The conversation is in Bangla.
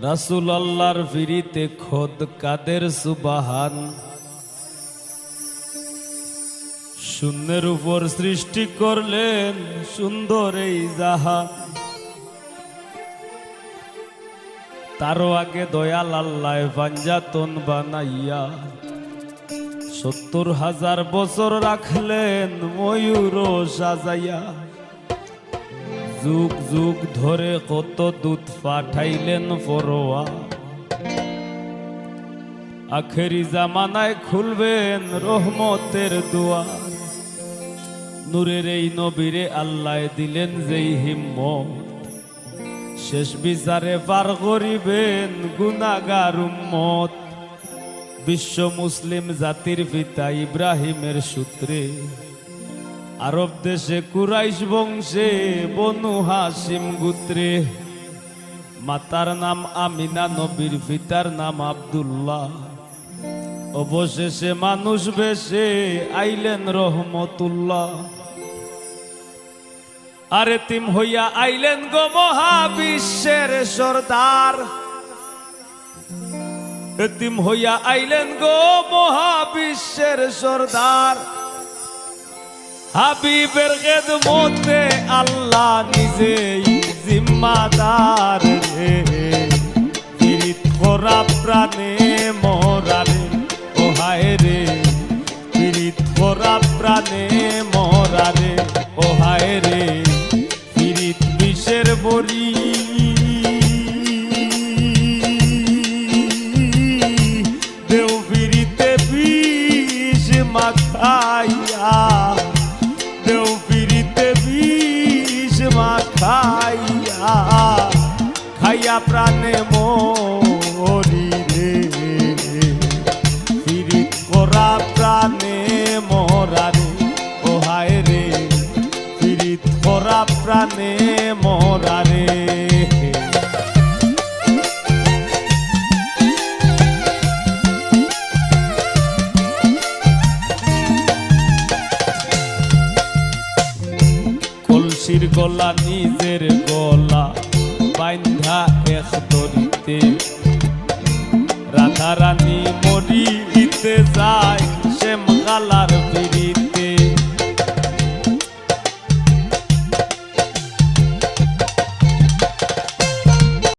রাসূল আল্লাহর ফিরিতে খোদ কাদের সুবহান। শূন্যের উপর সৃষ্টি করলেন সুন্দর এই জাহান। তারও আগে দয়াল আল্লাহ পাঞ্জাতন বানাইয়া ৭০,০০০ বছর রাখলেন ময়ূর সাজাইয়া। যুগ যুগ ধরে কত দুধ পাঠাইলেন ফরোয়া। আখেরি জামানায় খুলবেন রহমতের দুয়ার। নূরের এই নবীরে আল্লাহ দিলেন যেই হিম্মত, শেষ বিচারে পার করিবেন গুনাহগার উম্মত। বিশ্ব মুসলিম জাতির পিতা ইব্রাহিমের সূত্রে আরব দেশে কুরাইশ বংশে বনু হাশিম গোত্রে। মাতার নাম আমিনা, নবীর পিতার নাম আব্দুল্লাহ। অবশেষে মানুষ বেশে আইলেন রহমতুল্লাহ। আরে তিম হইয়া আইলেন গো মহাবিশ্বের সর্দার। এতিম হইয়া আইলেন গো মহাবিশ্বের সর্দার। হাবিবের খেদমতে আল্লাহ নিজেই জিম্মাদার রে। পীড়িত করা প্রাণে মরারে ও হায় রে। পীড়িত করা প্রাণে মরারে ও হায় রে। পীড়িত বিষের বড়ি দেও পীড়িতে বিষ মাখাইয়া। দেও পীড়িতে বিষ মাখাইয়া। খাইয়া প্রাণে মরি রে। পীড়িত করা প্রাণে মরারে ও হায় রে। পীড়িত করা প্রাণে মরারে। কলসির গলা নিজের গলা বাইন্ধা এক দড়িতে। রাধা রানী মরি